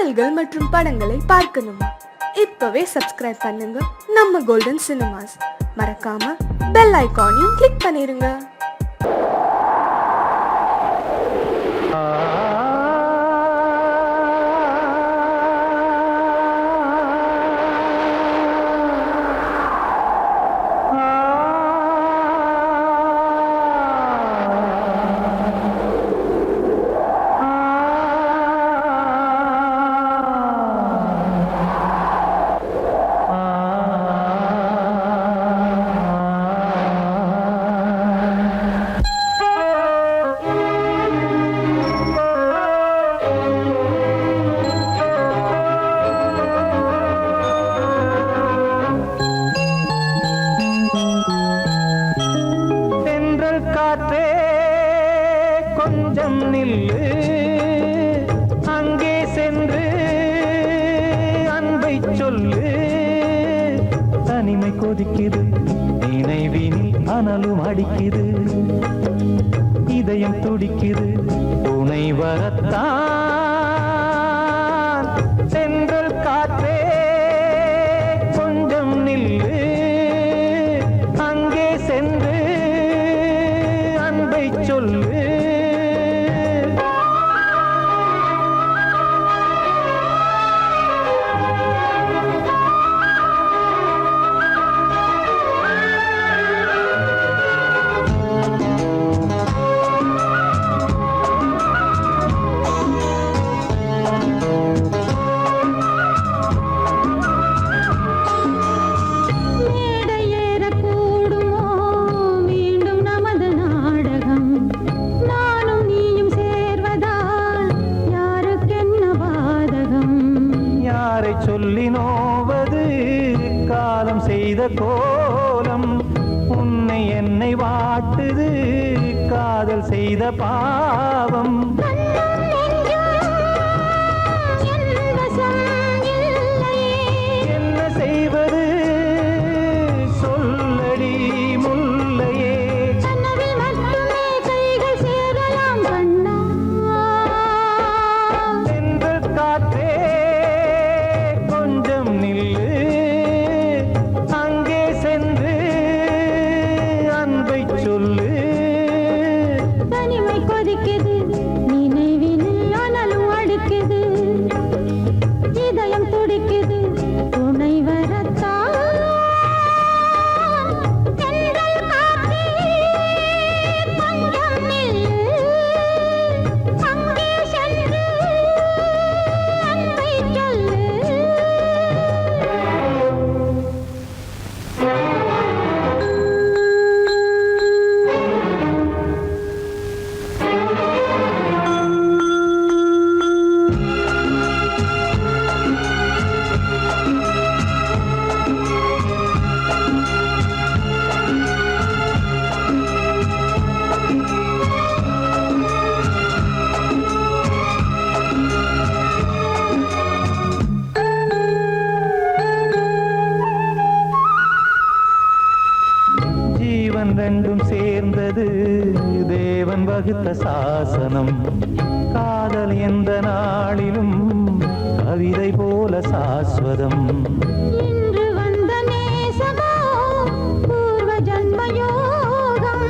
பாடல்கள் மற்றும் படங்களை பார்க்கணுமா? இப்பவே சப்ஸ்கிரைப் பண்ணுங்க நம்ம கோல்டன் சினிமாஸ். மறக்காம பெல் ஐகானையும் கிளிக் பண்ணிருங்க. கொஞ்சம் நில்லு, அங்கே சென்று அன்பை சொல்லு. தனிமை கொதிக்குது, நினைவினில் அனலும் அடிக்குது, இதயம் துடிக்குது, துணை வரத்தான். சென்றல் காற்றே கொஞ்சம் நில்லு, அங்கே சென்று அன்பை சொல்லு. சொல்லி நோவது காலம் செய்த கோலம், உன்னை என்னை வாட்டுது காதல் செய்த பாவம். என்ன செய்வது சொல்லடி முல்லையே. சென்ற காற்றே சொல்லு. தனிமை கொதிக்குது, நினைவினில் அனலும் அடிக்குது, இதயம் துடிக்குது, துணை வரத்தான். சென்றல் காற்றே கொஞ்சம் நில்லு, அங்கே சென்று அன்பை சொல்லு. ரெண்டும் சேர்ந்தது தேவன் வகுத்த சாசனம். காதல் எந்த நாளிலும் கவிதை போல சாஸ்வதம். இன்று வந்த நேசமோ பூர்வ ஜன்ம யோகம்,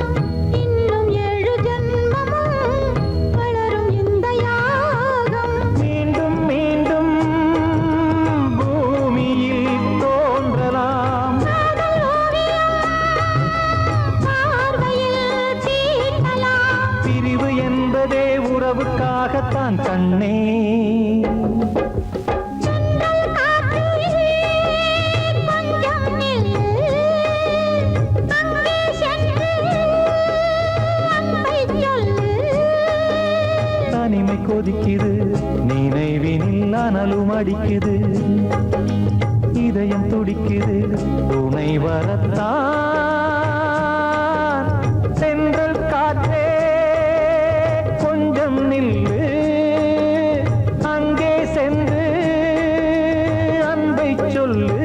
இன்னும் 7 ஜன்மமும் வளரும் இந்த யாகம். மீண்டும் மீண்டும் பூமியில் தோன்றலாம் பிரிவு என்பதே உறவுக்காகத்தான் கண்ணே. தனிமை கொதிக்குது, நினைவினில் அனலும் அடிக்குது, இதயம் துடிக்குது, துணை வரத்தான். சென்றல் காற்றே கொஞ்சம் நில்லு, அங்கே சென்று அன்பை சொல்லு.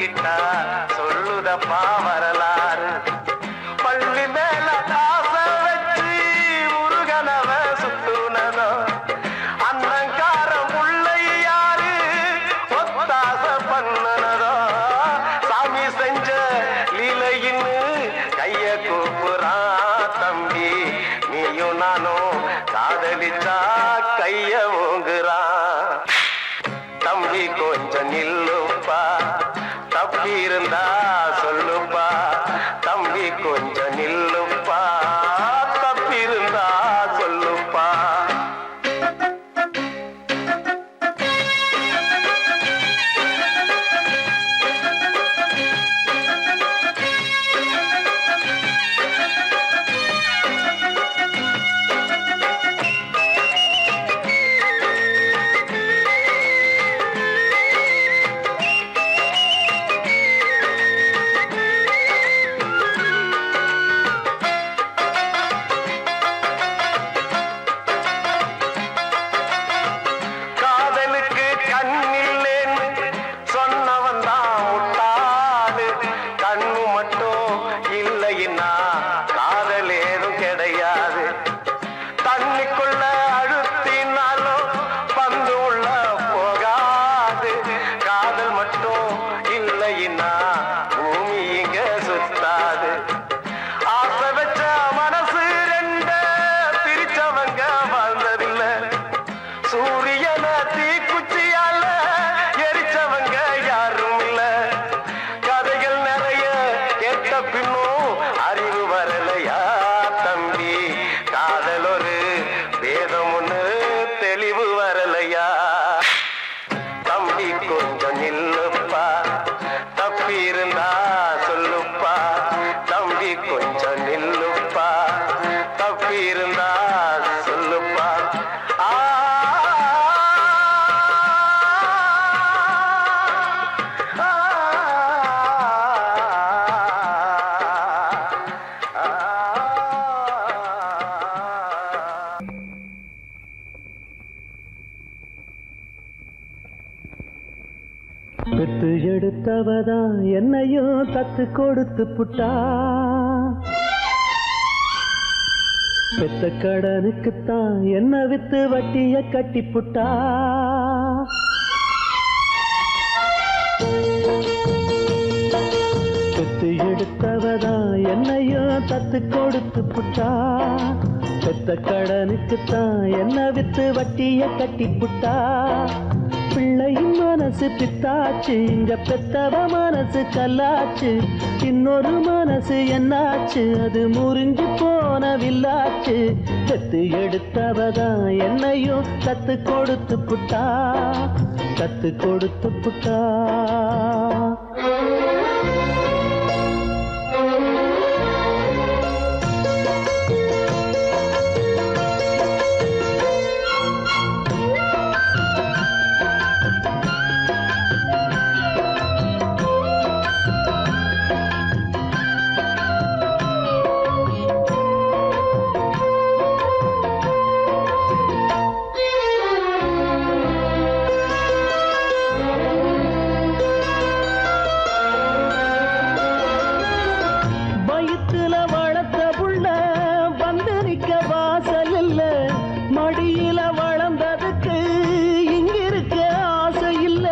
சொல்லிக்கிட்டா சொல்லுதப்பா வரலாறு. பள்ளி மேல காச வச்சு முருகனவ சுத்துனதோ அன்னங்கார முல்லை யாரு ஒத்தாச பண்ணுனதோ சாமி செஞ்ச லீலையின்னு கைய கூப்புறான் தம்பி. நீயும் நானும் காதலிச்சா கைய ஓங்குறான். தம்பி கொஞ்சம் நில்லுப்பா தப்பி இருந்தா சொல்லுப்பா. தம்பி கொஞ்சம் நில்லுப்பா தப்பி இருந்தா சொல்லுப்பா. காதலுக்கு கண்ணில்லேன்னு சொன்னவன் தான் முட்டாளு. கண்ணு மட்டும் இல்லைன்னா காதல் ஏதும் கிடையாது. தண்ணிக்குள்ள அழுத்தினாலும் பந்து உள்ள போகாது. காதல் மட்டும் இல்லைன்னா பூமி இங்க சுத்தாது. ஆசை வச்ச மனசு ரெண்ட பிரிச்சவங்க வாழ்ந்ததில்லை. சூரியன தீக்குச்சியால எரிச்சவங்க யாரும் இல்ல. கதைகள் நிறைய கேட்ட பின்னும் அறிவு வரலையா தம்பி. காதல் ஒரு வேதம் ஒண்ணு தெளிவு வரலையா. தம்பி கொஞ்சம் நில்லுப்பா தப்பி இருந்தா சொல்லுப்பா. தம்பி கொஞ்சம் நில்லுப்பா தப்பி இருந்தா சொல்லுப்பா. பெத்து எடுத்தவதான் என்னையும் தத்து கொடுத்து புட்டா. பெத்த கடனுக்குத்தான் என்ன வித்து வட்டிய கட்டி புட்டா. பெத்து எடுத்தவதான் என்னையும் தத்து கொடுத்து புட்டா. பெத்த கடனுக்குத்தான் என்ன வித்து வட்டிய கட்டி புட்டா. பிள்ளையின் மனசு பித்தாச்சு இங்க பெத்தவ மனசு கல்லாச்சு. இன்னொரு மனசு என்னாச்சு அது முறிஞ்சு போன வில்லாச்சு. பெத்து எடுத்தவதான் என்னையும் தத்து கொடுத்து புட்டா. தத்து கொடுத்து புட்டா. மடியில வளர்ந்ததுக்கு இங்கிருக்க ஆசை இல்ல.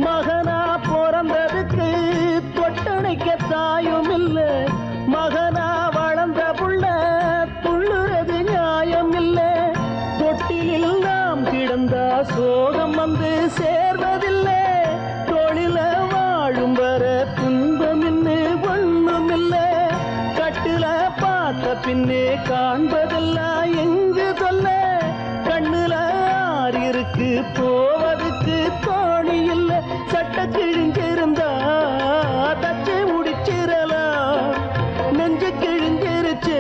மகனா பிறந்ததுக்கு தொட்டணைக்க தாயும் இல்ல. மகனா வளர்ந்த புள்ள துள்ளுறது நியாயம் இல்ல. தொட்டிலில் நாம் கிடந்தா சோகம் வந்து சேர்வதில்லை. தொழில வாழும் வர துன்பம் இன்னு ஒண்ணும் இல்ல. கட்டுல பார்த்த பின்னே காண்பதெல்லாம் எங்கு சொல்ல. கண்ணுல ஆறிருக்கு போவதுக்கு தோணி இல்ல. சட்ட கிழிஞ்சிருந்தா தச்சு முடிச்சிடலாம். நெஞ்சு கிழிஞ்சிருச்சு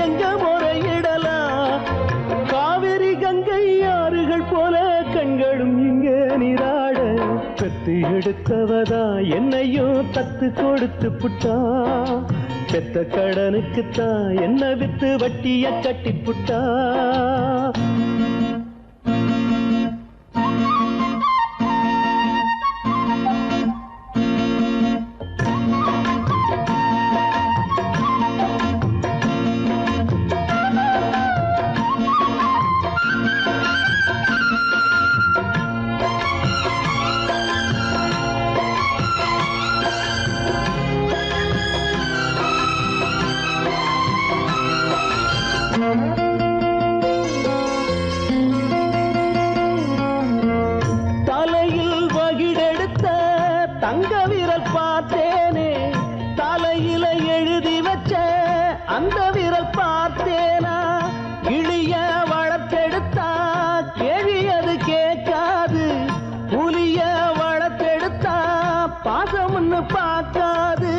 எங்க முறையிடலாம். காவிரி கங்கை ஆறுகள் போல கண்களும் இங்க நீராட. பெத்து எடுத்தவதா என்னையும் தத்து கொடுத்து புட்டா. பெத்த கடனுக்குத்தான் என்ன வித்து வட்டிய கட்டி புட்டா. தங்க விரல் பார்த்தேனே தலையில எழுதி வச்ச அந்த விரல் பார்த்தேனா இழிய வளர்த்தெடுத்தா கேள்வி அது கேட்காது புலிய வளர்த்தெடுத்தா பாசம்னு பார்க்காது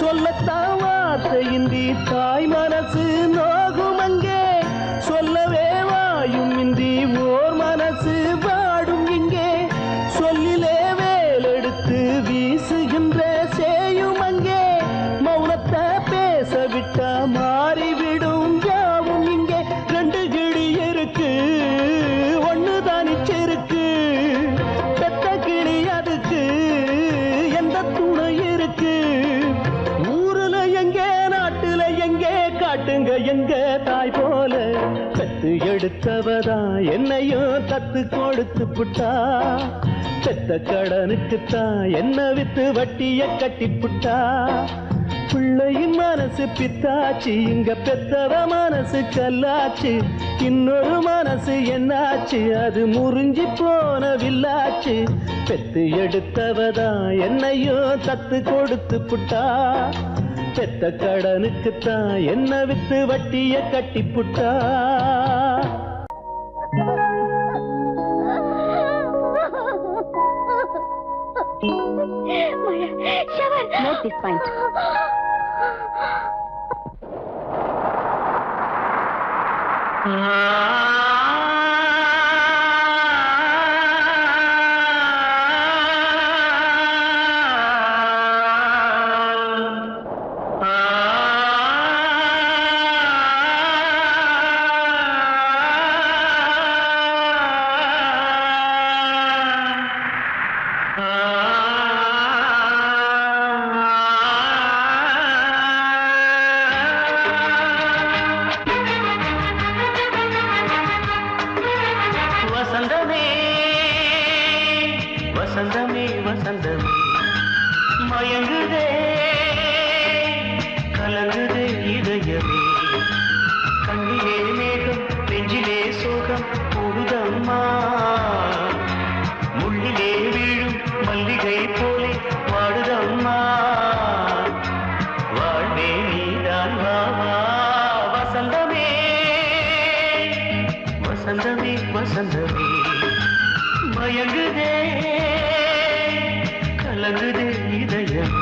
சொல்லத்தான் வார்த்தையின்றி தாய் மனசு நோகும் அங்கே சொல்லவே வாயும் இன்றி ஓர் மனசு வாடும் இங்கே சொல்லிலே வேலெடுத்து வீசுகின்ற சேயும் அங்கே மௌனத்தை பேச விட்டா மாறிவிடும் யாவும் இங்கே ரெண்டு கிளி இருக்கு ஒண்ணு தானிச்சிருக்கு பெத்த கிளி அதுக்கு எந்த துணை இருக்கு ஊருல எங்கே நாட்டுல எங்கே காட்டுங்க எங்க தாய் போல கத்து எடுத்தவதா என்னையும் தத்து கொடுத்து புட்டா பெத்த கடனுக்குத்தான் என்ன வித்து வட்டிய கட்டி புட்டா பிள்ளையின் மனசு பித்தாச்சு இங்க பெத்தவ மனசு கல்லாச்சு இன்னொரு மனசு என்னாச்சு அது முறிஞ்சி போன வில்லாச்சு பெத்து எடுத்தவதா என்னையும் தத்து கொடுத்து புட்டா பெத்த கடனுக்குத்தான் என்ன வித்து வட்டிய கட்டி புட்டா Note this point. வசந்தமே வசந்தமே வசந்தமே மயங்குதே கலங்குதே இதயமே கண்ணிலே மேகம் நெஞ்சிலே சோகம் போடுதம்மா முள்ளிலே வீழும் மல்லிகை போலே வாடுதம்மா வாழ்வே நீதான் வாவா வசந்தமே வசந்தமே வசந்தமே மயங்குதே கலங்குதே இதயமே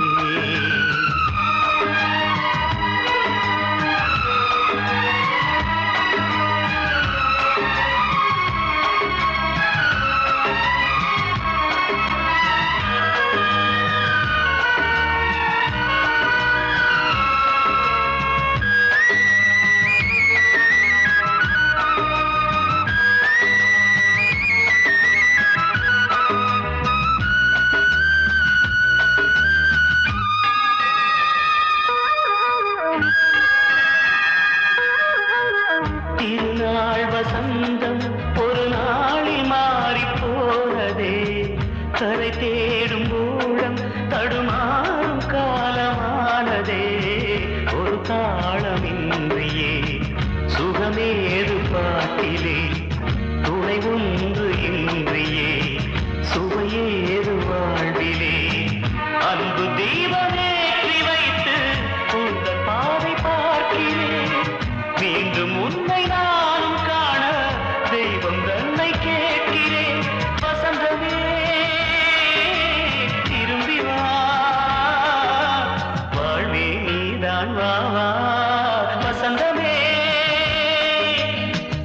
திருநாள் வசந்தம் ஒரு நாளில் மாறி போனதே கரை தேடும் ஊழம் தடுமாறும் காலமானதே ஒரு தாளமின்றியே சுகமேது பாட்டிலே துணை ஒன்று இன்றியே சுவையேது வாழ்விலே அன்பு தீபமேற்றி வைத்து உங்கள் பாதை பார்க்கிறேன் மீண்டும் உன்னை நானும் காண தெய்வம் தன்னை கேட்கிறேன் வசந்தமே திரும்பி வா வாழ்வே நீதான் வா வா வசந்தமே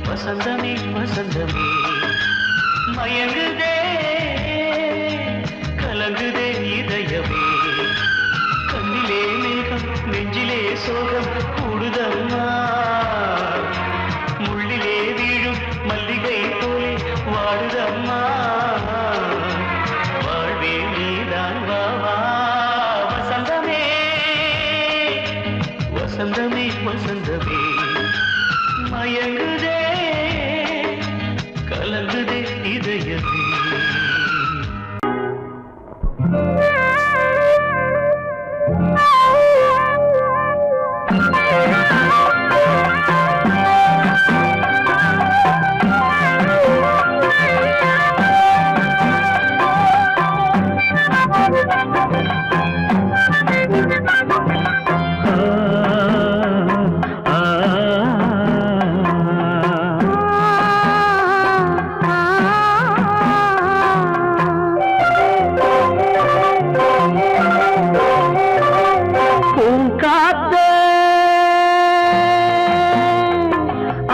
வசந்தமே வசந்தமே மயங்குதே கலங்குதே இதயமே கண்ணிலே மேகம் நெஞ்சிலே சோகம் கூடுதம்மா முள்ளிலே வீழும் மல்லிகை போலே வாடுதம்மா வாழ்வே நீதான் வா வா வசந்தமே வசந்தமே வசந்தமே மயங்குதே கலங்குதே இதயமே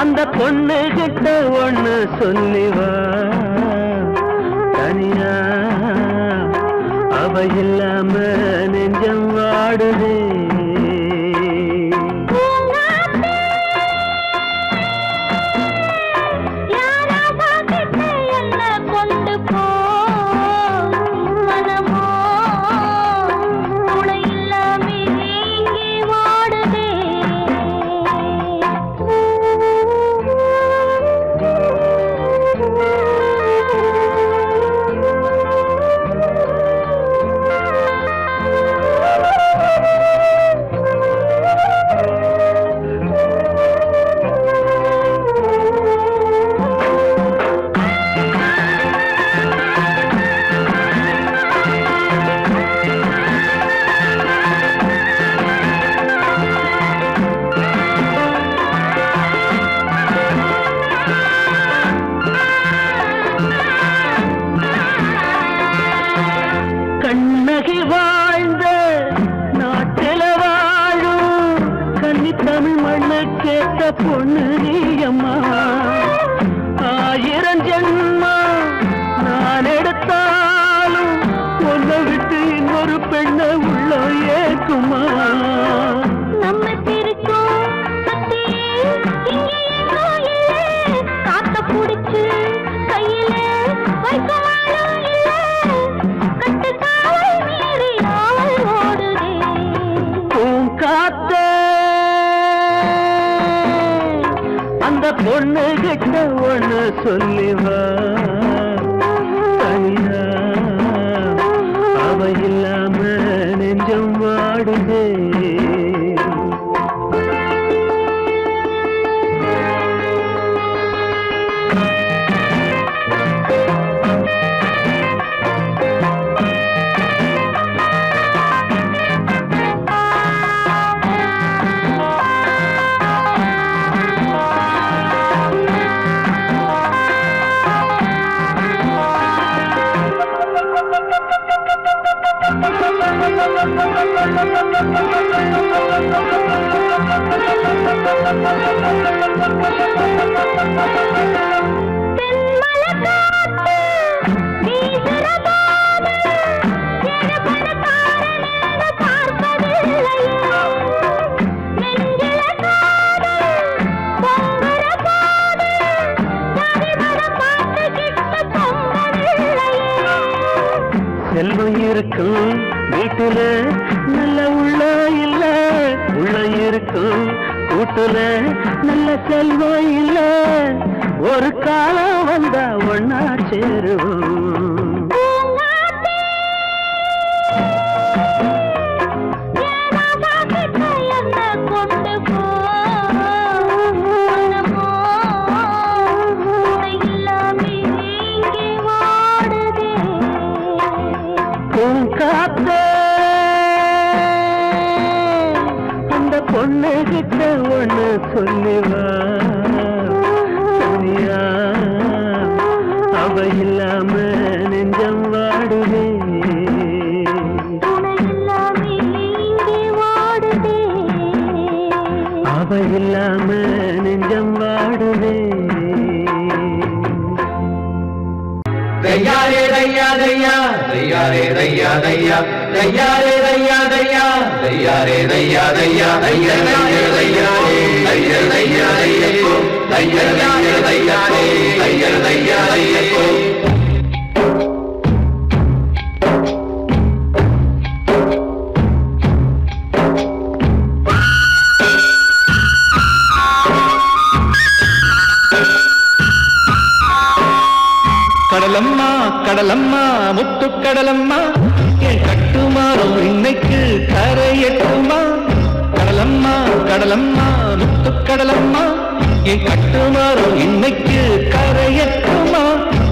அந்த பொண்ணு கிட்ட ஒண்ணு சொல்லிவா தனியா அவ இல்லாம நெஞ்சம் வாடுதே வாழ்ந்த நாட்டில வாழும் கன்னி தமிழ் மண்ணு கேட்ட பொண்ணு நீயம்மா 1000 ஜென்மா நான் எடுத்தாலும் ஒன்ன விட்டு இன்னொரு பெண்ண உள்ள ஏக்குமா நம்ம திருக்கும் காத்த புடிச்சு கையில வைக்கலாம் பொண்ணு கிட்ட ஒண்ணு சொல்லிவா தனியா அவ இல்லாம நெஞ்சம் வாடுதே செல்வம் இருக்கும் வீட்டுல நல்ல உள்ள இல்ல உள்ள இருக்கும் கூட்டுல நல்ல செல்வம் இல்ல ஒரு காலம் வந்தா ஒன்னா சேருவோம் அந்த பொண்ணு கிட்ட ஒண்ணு சொல்லிவா தனியா அவ இல்லாம நெஞ்சம் வாடுதே அவ இல்லாம நெஞ்சம் வாடுதே தையாரே தையா தையா தையாரே தையா தையா தையாரே தையா தையா தையாரே தையா தையா தையா தையா தையா தையா தையா தையா தையா தையா தையா தையா கடலம்மா கடலம்மா முத்து கடலம்மா என் கட்டுமாறும் இன்னைக்கு கரையட்டுமா கடலம்மா கடலம்மா முத்து கடலம்மா என் கட்டுமாறும் இன்னைக்கு கரையட்டுமா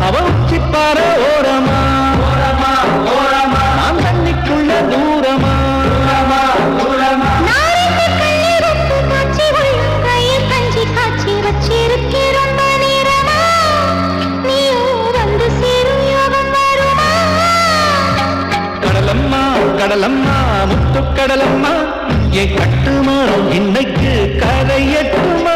அவ உச்சிப்பார ஓரமா ஓரமா ஓரமா கடலம்மா முத்துக்கடலம்மா என் கட்டுமாறும் இன்னைக்கு கரையட்டுமா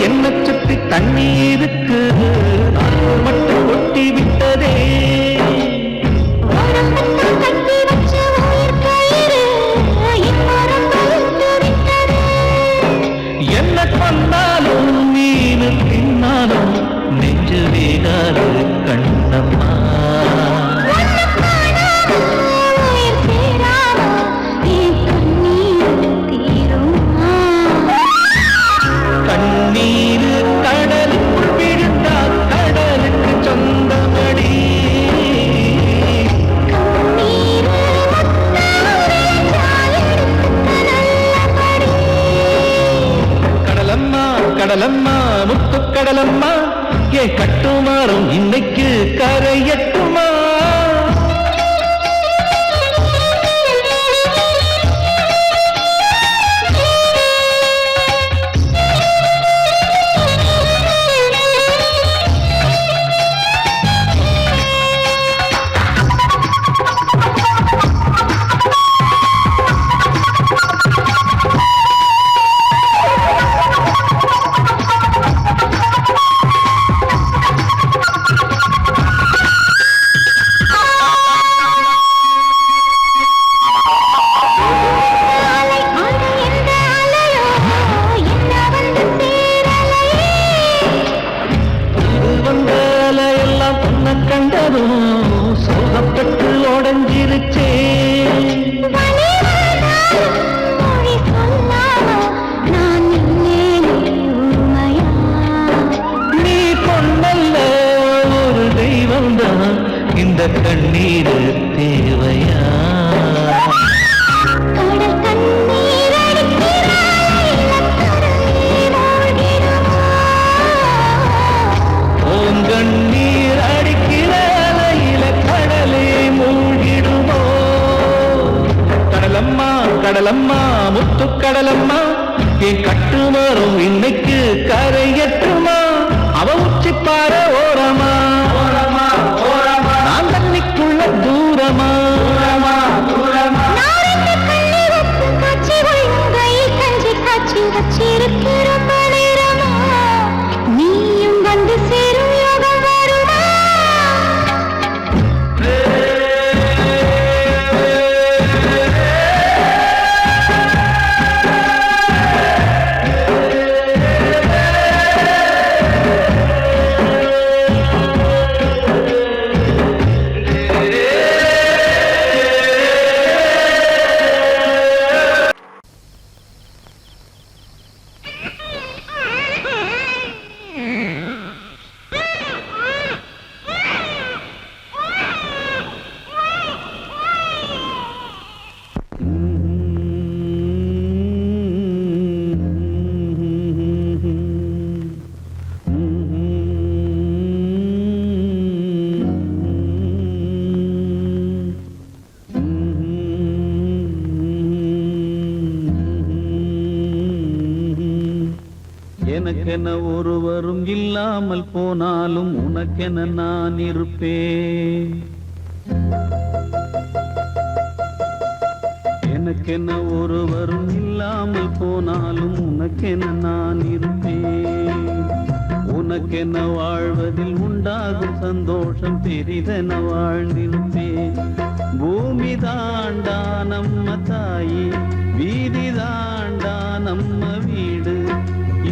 என்ன சுத்தி தண்ணி இருக்கு மட்டும் ஒட்டி விட்டதே என்ன பண்ணாலும் மீன் தின்னாலும் நெஞ்சு வேகாது கண்ணம்மா கடலம்மா முத்துக்கடலம்மா ஏன் கட்டுமாறும் இன்னைக்கு கரையட்டுமா சோகப்பட்டு உடஞ்சிருச்சே நீ பொண்ணல்ல ஒரு தெய்வம் தான் இந்த கண்ணீர் தேவையா கண்ணீர் அடிக்கிற கடலே மூழ்கிடுமோ கடலம்மா கடலம்மா முத்துக்கடலம்மா என் கட்டுமாறும் இன்னைக்கு கரையட்டுமா அவ உச்சிப்பார ஓரமா நான் தண்ணிக்குள்ள தூரமா நீயும் வந்து சேரும் யோகம் வருமா எனக்கென ஒருவரும் இல்லாமல் போனாலும் உனக்கென நான் இருப்பேன் எனக்கென ஒருவரும் இல்லாமல் போனாலும் உனக்கென நான் இருப்பேன் உனக்கென வாழ்வதில் உண்டாகும் சந்தோஷம் பெரிதென வாழ்ந்திருப்பேன் பூமி தாண்டா நம்ம தாயே வீதி தாண்டா நம்ம வீடு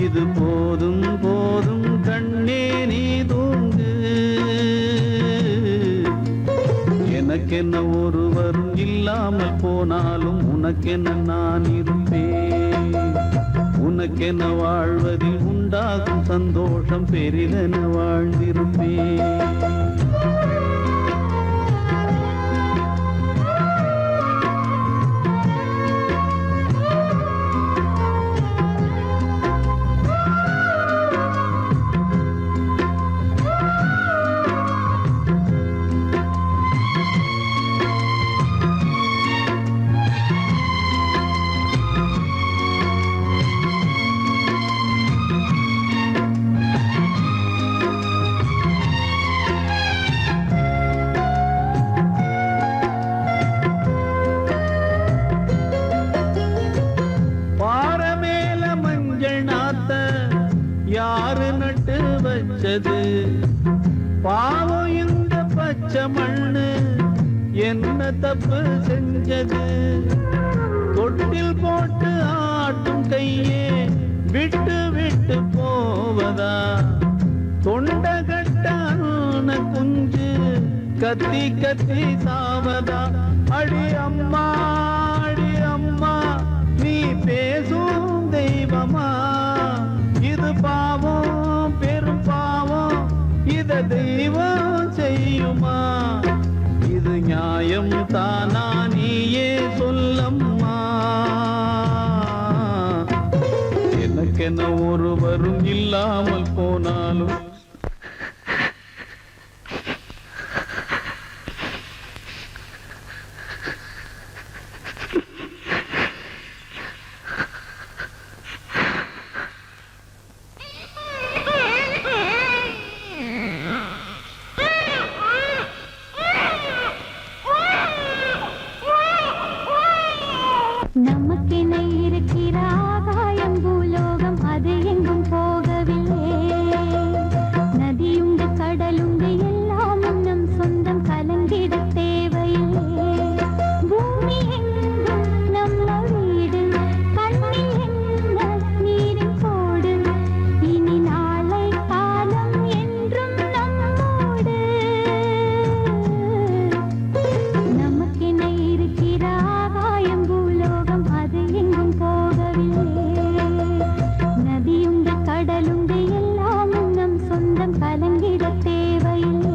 இது போதும் போதும் கண்ணே நீ தூங்கு எனக்கென்ன ஒருவரும் இல்லாமல் போனாலும் உனக்கென்ன நான் இருப்பேன் உனக்கென வாழ்வதில் உண்டாகும் சந்தோஷம் பெரிதென வாழ்ந்திருப்பேன். யாரு நட்டு வச்சது பாவம் இந்த பச்சை மண்ணு என்ன தப்பு செஞ்சது? தொட்டில் போட்டு ஆட்டும் கையே விட்டு விட்டு போவதா? தொண்டை கட்டான குஞ்சு கத்தி கத்தி சாவதா? அடி அம்மா நீ பேசும் தெய்வமா? இது பாவம் பெரும் பாவம், இத தெய்வம் செய்யுமா? இது நியாயம் தானா நீயே சொல்லம்மா. எனக்கென ஒருவரும் இல்லாமல் போனாலும் நமக்கென இருக்கிற ஆகாயம் பூலோகம் அது எங்கும் போகவில்லை. நதியுண்டு கடலுண்டு எல்லாமும் நம் சொந்தம் கலங்கிட தேவையில்லை. பூமி எங்கும் நம்ம வீடு, கண்ணில் என்ன நீரின் கோடு. இனி நாளை காலம் என்றும் நம்மோடு. நமக்கென இருக்கிற ஆகாயம் பூலோகம் அது எங்கும் போகவில்லை. நதியுண்டு கடலுண்டு எல்லாமும் நம் சொந்தம் கலங்கிட தேவையில்லை.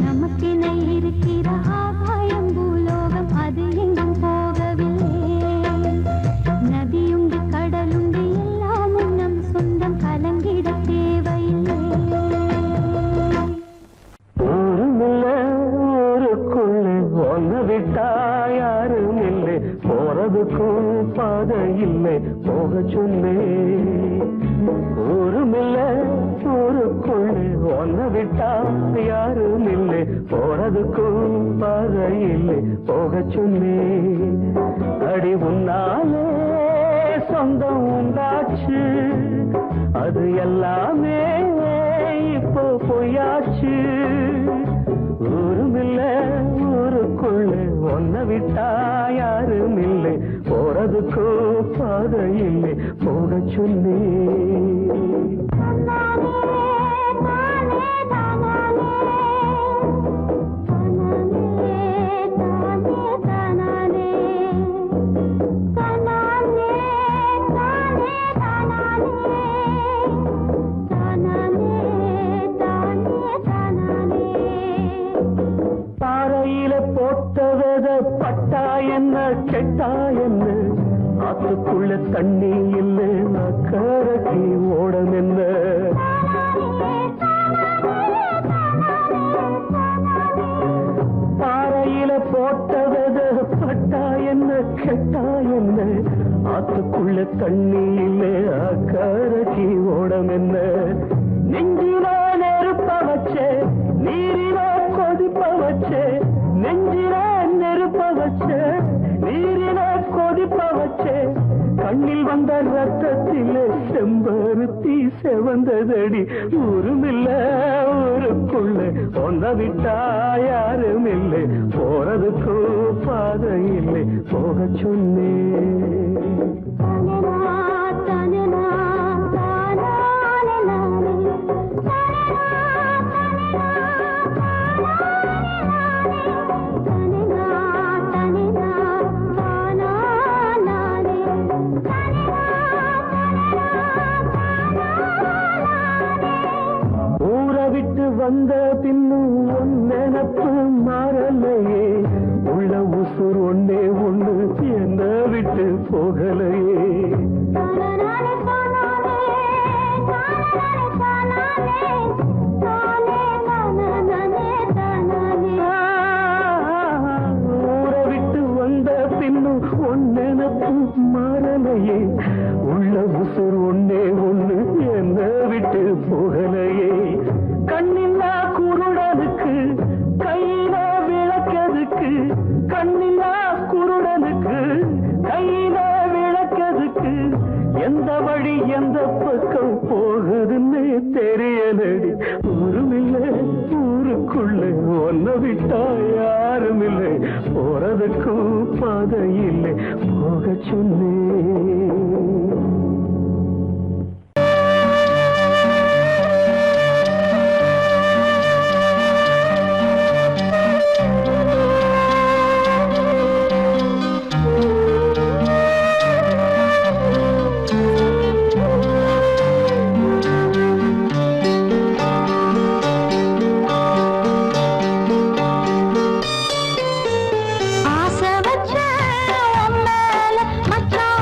நமக்கென இருக்கிற ஆகாயம் பூலோகம் அது எங்கும் போகவில்லை. போறதுக்கும் பாதை இல்லை போக சொன்னே ஊருமில்ல ஊருக்குள்ளே ஒன்ன விட்டா யாரும் இல்லை போறதுக்கும் பாதை இல்லை போக சொன்னே அடி உன்னாலே சொந்தம் உண்டாச்சு அது எல்லாமே இப்போ பொய்யாச்சு ஊருமில்ல ஊருக்குள்ளே ஒன்ன விட்டா யாரும் இல்லை போறதுக்கோ பாதை இல்லை போக சொன்னே பட்டா என்ன கெட்டா என்ன ஆத்துக்குள்ள தண்ணி இல்லை அக்கறைக்கு ஓடம் என்ன பாறையில போட்டவத பட்டா என்ன கெட்டா என்ன ஆத்துக்குள்ள தண்ணி இல்லை அக்கறைக்கு ஓடம் என்ன நெஞ்சில நெருப்ப வச்சே நீரில கொதிப்ப வச்சே நெஞ்சில நெருப்ப வச்சே நீரில கொதிப்ப வச்சே கண்ணில் வந்த ரத்தத்திலே செம்பருத்தி செவந்ததடி ஊருமில்ல ஊருக்குள்ள ஒன்ன விட்டா யாரும் இல்லை போறதுக்கு பாதை இல்லை போக சொன்னே வந்த பின்னும் உன் நினப்பு மாறலையே உள்ள உசுர் ஒன்னே ஒண்ணு என்ன விட்டு போகலையே ஊரை விட்டு வந்த பின்னும் உன் நினப்பு மாறலையே உள்ள உசுர் ஒன்னே ஒண்ணு என்ன விட்டு போகலையே கண்ணில்லா குருடனுக்கு கையில விளக்கதுக்கு கண்ணில்லா குருடனுக்கு கையில விளக்கதுக்கு எந்த வழி எந்த பக்கம் போகுதுன்னு தெரியலடி ஊருமில்லை ஊருக்குள்ள ஒன்ன விட்டா யாரும் இல்லை போறதுக்கும் பாதை இல்லை போக சொன்னே ஆசை வச்ச உன் மேல மச்சான்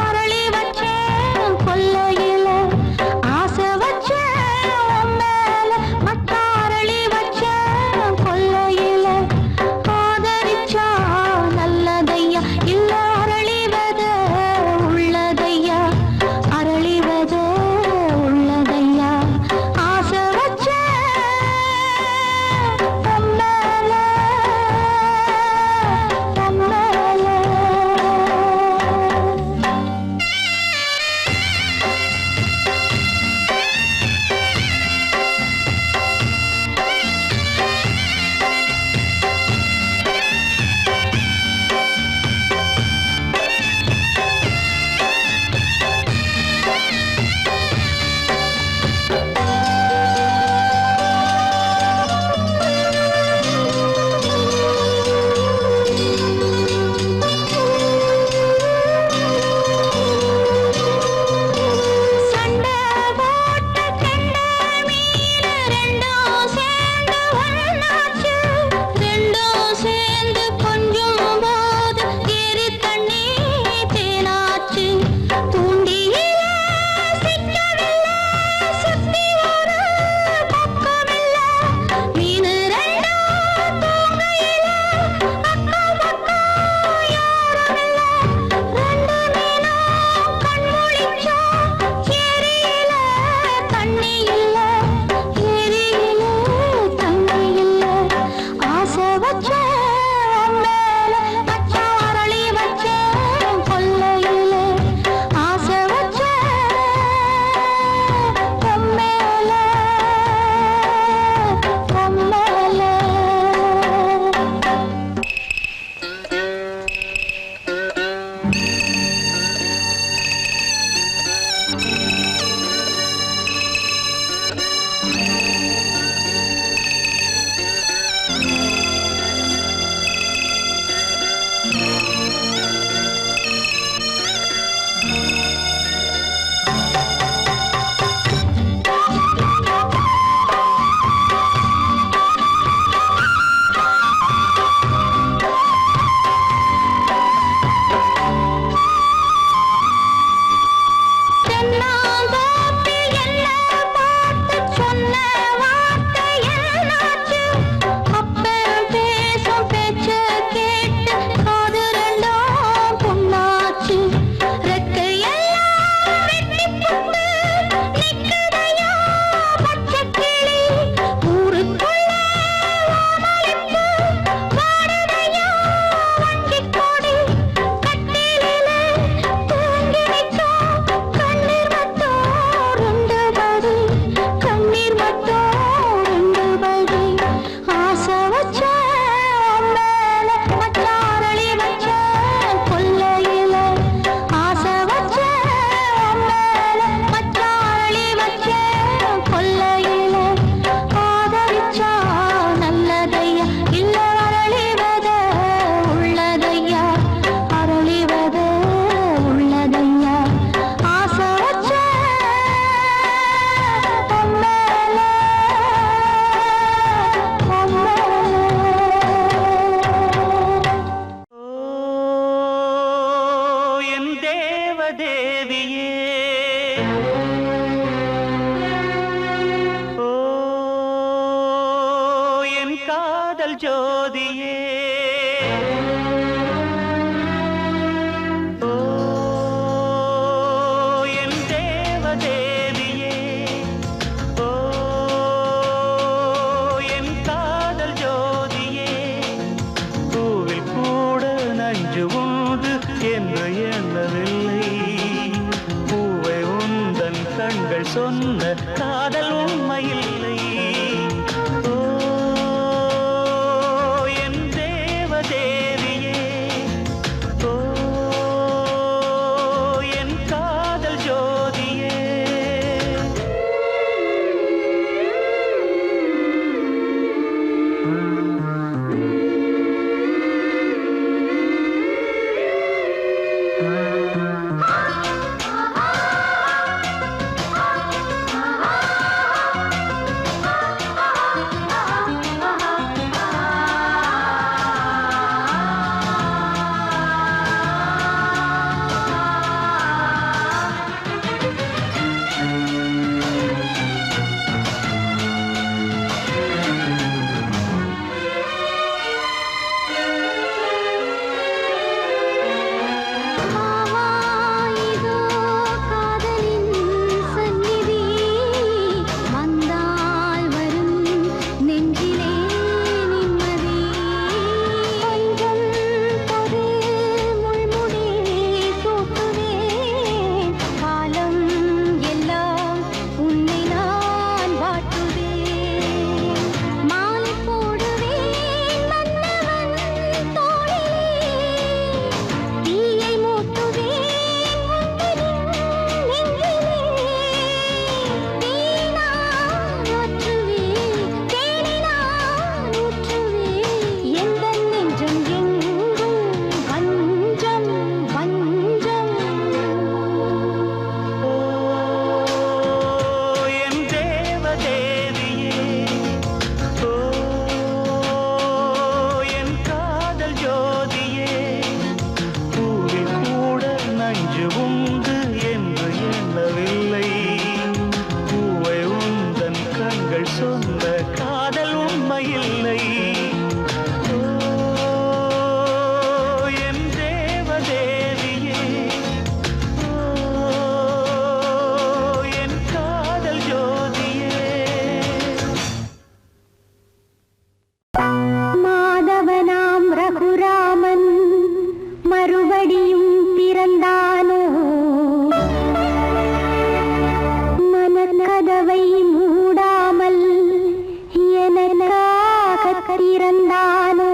திறந்தானோ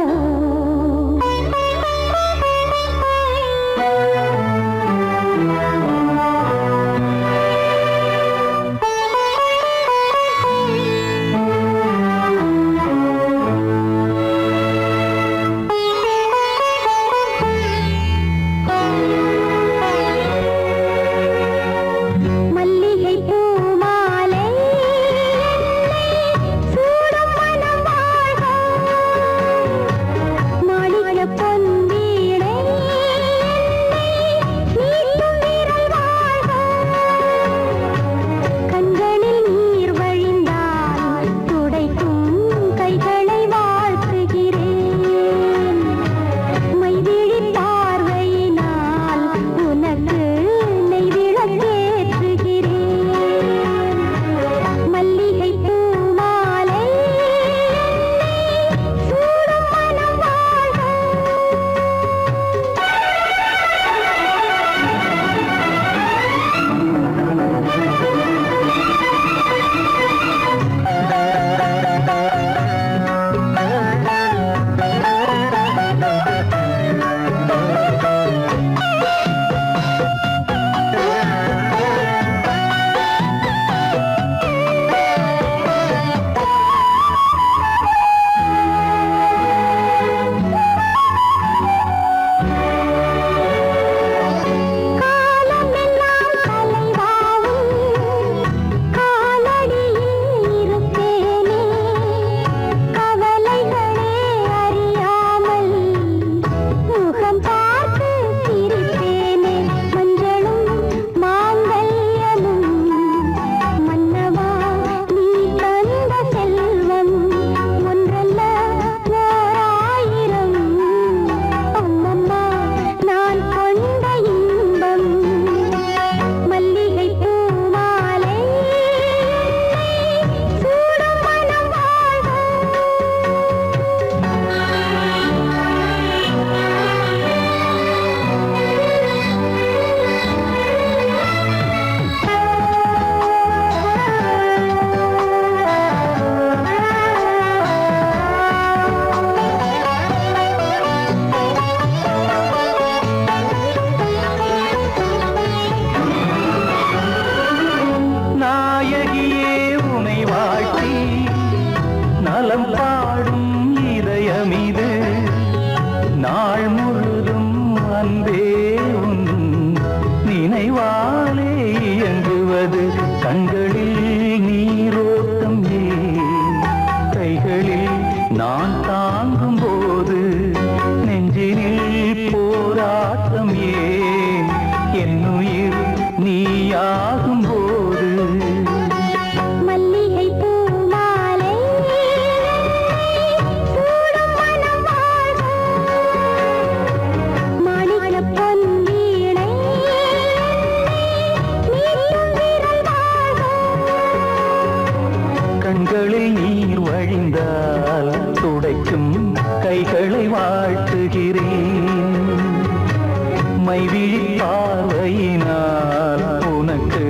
மைவிழி பார்வையினால் உனக்கு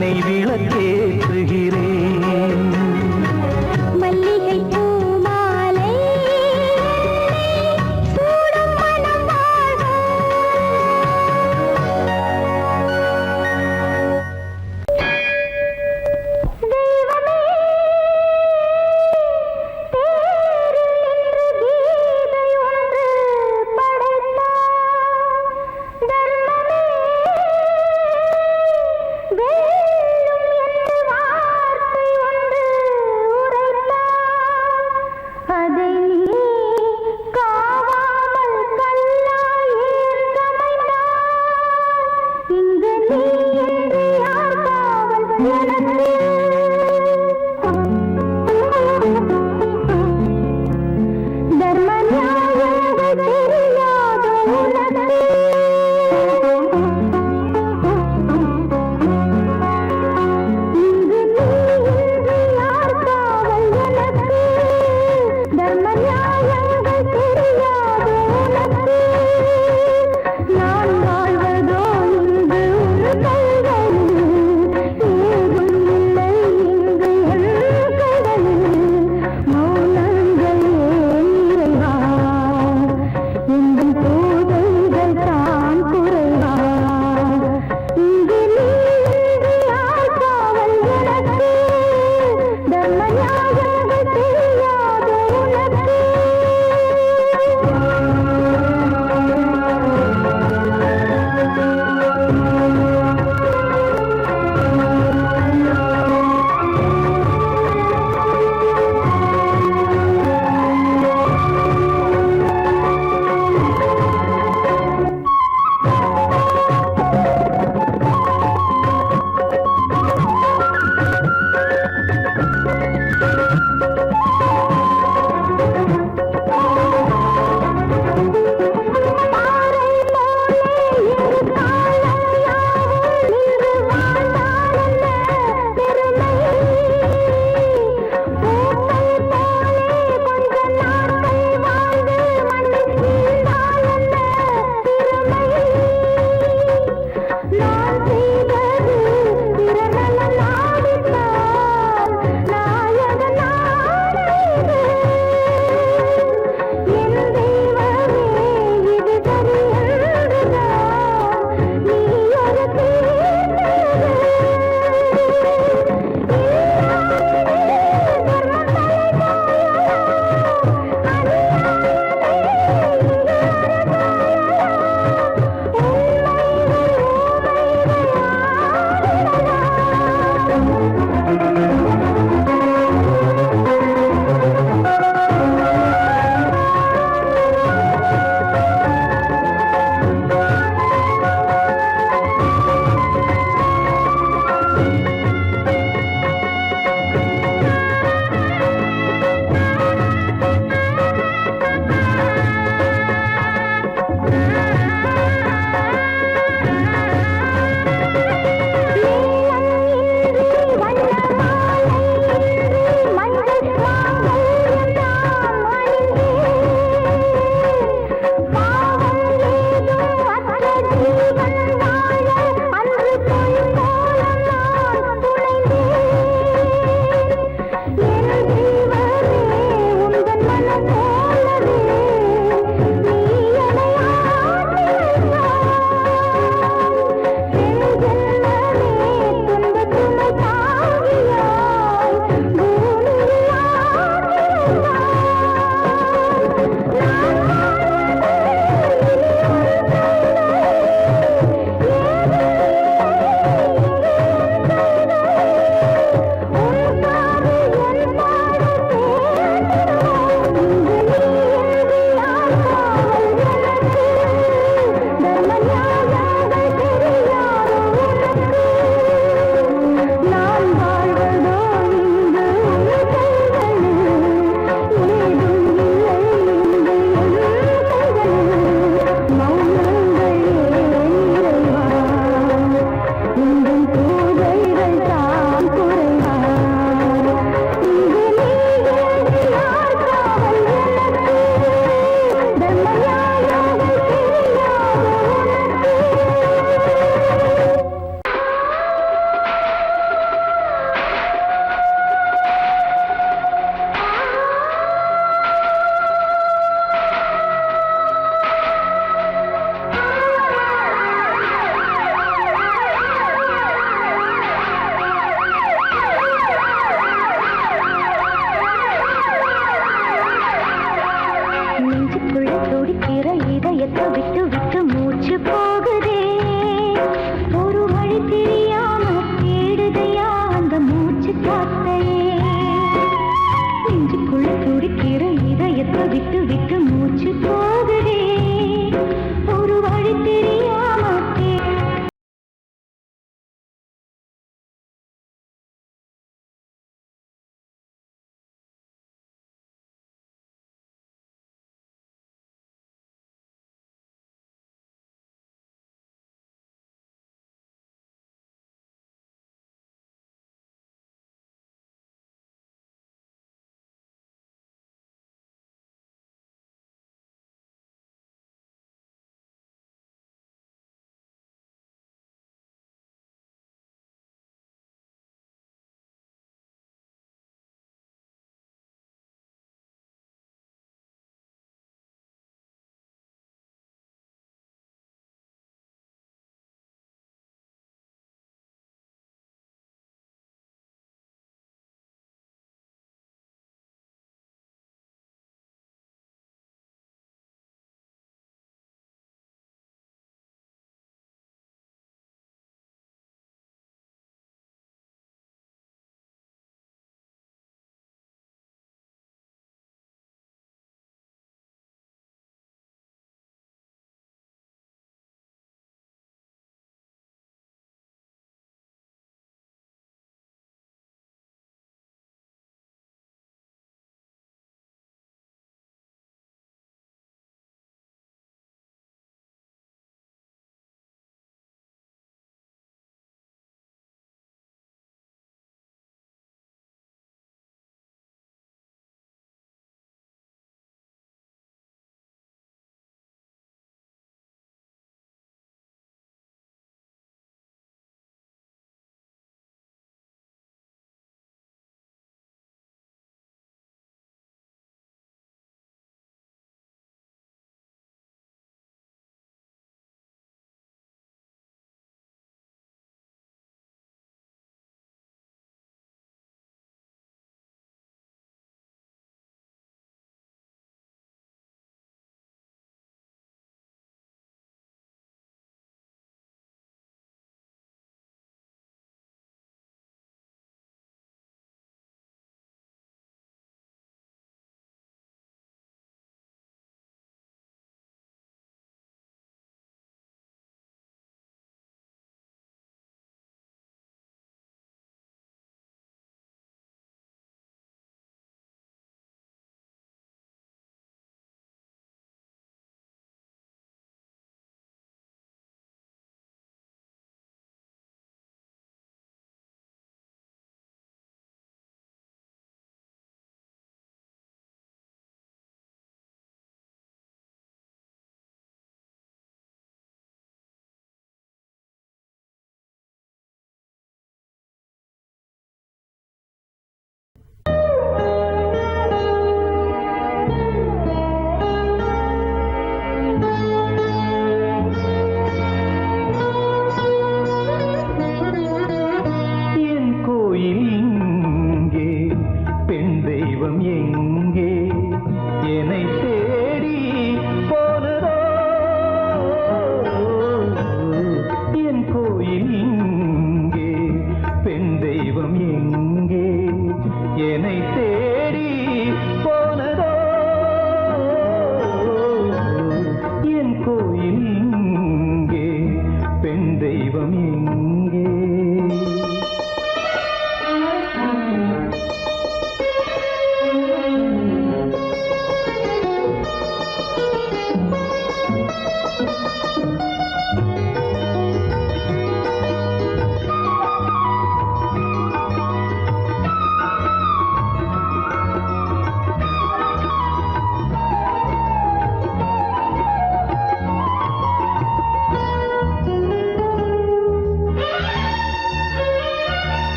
நெய்விளக்கேற்றுகிறேன். மல்லிகை பூ மாலை சூடும் மனம் வாழ்க. தெய்வமே தேரில் நின்று கீதை ஒன்று படைத்தார். தர்மமே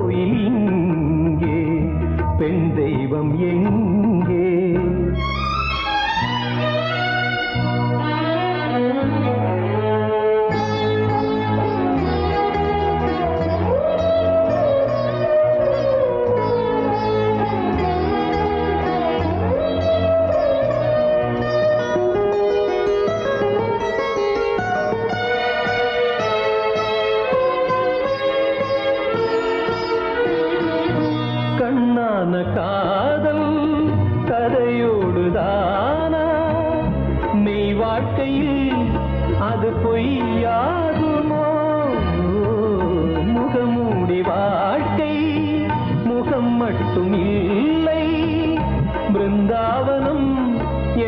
கோயில் இங்கே, பெண் தெய்வம் எங்கே? கண்ணான காதல் கதையோடுதானா? மெய் வாழ்க்கையில் அது பொய்யாகுமோ? முகமூடி வாழ்க்கை முகம் மட்டும் இல்லை, பிருந்தாவனம்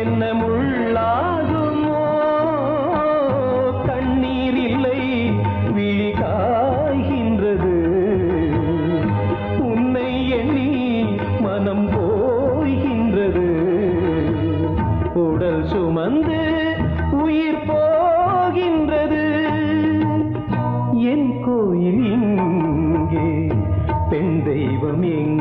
என்ன முள்ளாகுமோ? கண்ணீர் இல்லை விழி காய்கின்றது, உன்னை எண்ணி மனம் போகின்றது. உடல் சுமந்து உயிர் போகின்றது. என் கோயில் இங்கே, பெண் தெய்வம் எங்கே?